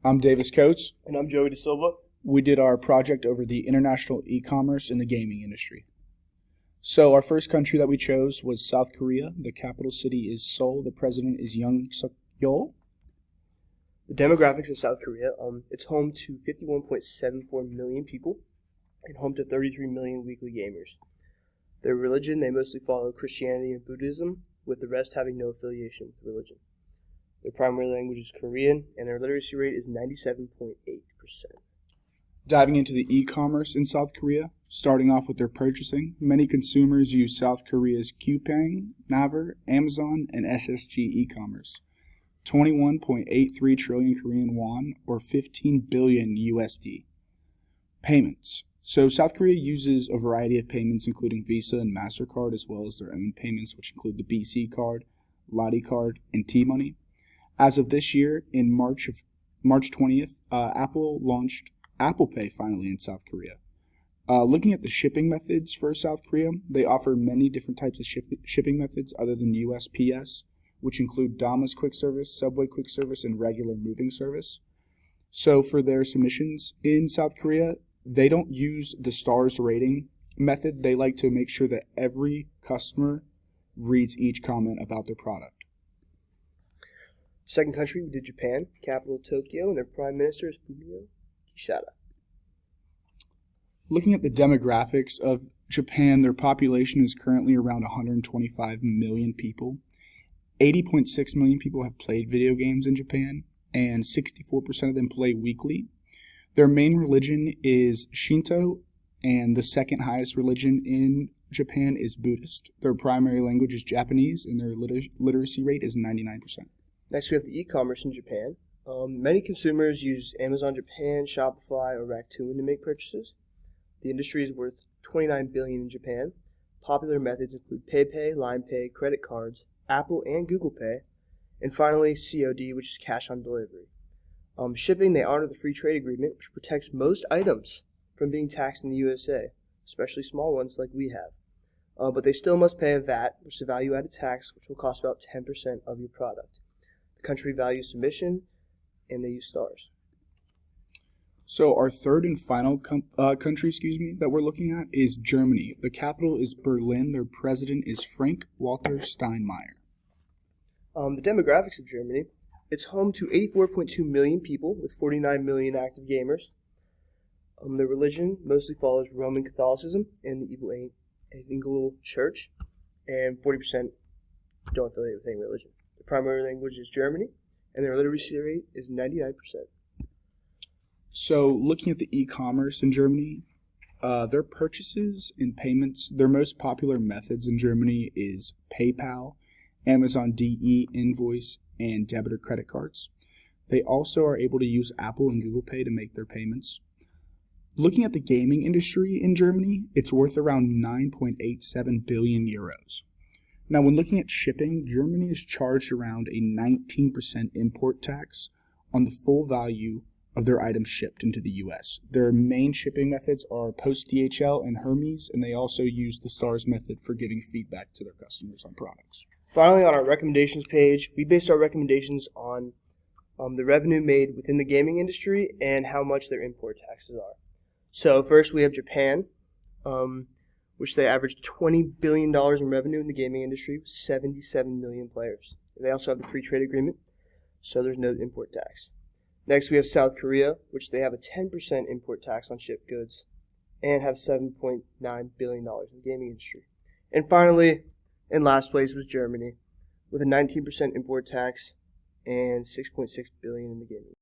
I'm Davis Coates. And I'm Joey De Silva. We did our project over the international e-commerce in the gaming industry. So our first country that we chose was South Korea. The capital city is Seoul. The president is Yoon Suk-yeol. The demographics of South Korea, it's home to 51.74 million people and home to 33 million weekly gamers. Their religion, they mostly follow Christianity and Buddhism, with the rest having no affiliation with religion. Their primary language is Korean, and their literacy rate is 97.8%. Diving into the e-commerce in South Korea, starting off with their purchasing, many consumers use South Korea's Coupang, Naver, Amazon, and SSG e-commerce. 21.83 trillion Korean won, or 15 billion USD. Payments. So South Korea uses a variety of payments, including Visa and MasterCard, as well as their own payments, which include the BC card, Lottie card, and T-Money. As of this year, in March 20th, Apple launched Apple Pay finally in South Korea. Looking at the shipping methods for South Korea, they offer many different types of shipping methods other than USPS, which include Dama's Quick Service, Subway Quick Service, and regular moving service. So for their submissions in South Korea, they don't use the stars rating method. They like to make sure that every customer reads each comment about their product. Second country, we did Japan, capital Tokyo, and their prime minister is Fumio Kishida. Looking at the demographics of Japan, their population is currently around 125 million people. 80.6 million people have played video games in Japan, and 64% of them play weekly. Their main religion is Shinto, and the second highest religion in Japan is Buddhist. Their primary language is Japanese, and their literacy rate is 99%. Next, we have the e-commerce in Japan. Many consumers use Amazon Japan, Shopify, or Rakuten to make purchases. The industry is worth $29 billion in Japan. Popular methods include PayPay, LimePay, credit cards, Apple and Google Pay, and finally COD, which is cash on delivery. Shipping, they honor the free trade agreement, which protects most items from being taxed in the USA, especially small ones like we have. But they still must pay a VAT, which is a value-added tax, which will cost about 10% of your product. The country values submission, and they use stars. So our third and final country, that we're looking at is Germany. The capital is Berlin. Their president is Frank-Walter Steinmeier. The demographics of Germany, it's home to 84.2 million people with 49 million active gamers. Their religion mostly follows Roman Catholicism and the Evangelical Church, and 40% don't affiliate with any religion. The primary language is Germany, and their literacy rate is 99%. So looking at the e-commerce in Germany, their purchases and payments, their most popular methods in Germany is PayPal, Amazon DE invoice, and debit or credit cards. They also are able to use Apple and Google Pay to make their payments. Looking at the gaming industry in Germany, it's worth around 9.87 billion euros. Now, when looking at shipping, Germany is charged around a 19% import tax on the full value of their items shipped into the U.S. Their main shipping methods are Post DHL and Hermes, and they also use the STARS method for giving feedback to their customers on products. Finally, on our recommendations page, we based our recommendations on the revenue made within the gaming industry and how much their import taxes are. So first we have Japan, which they averaged $20 billion in revenue in the gaming industry with 77 million players. They also have the free trade agreement, so there's no import tax. Next we have South Korea, which they have a 10% import tax on shipped goods and have $7.9 billion in the gaming industry. And finally, in last place was Germany with a 19% import tax and $6.6 billion in the gaming.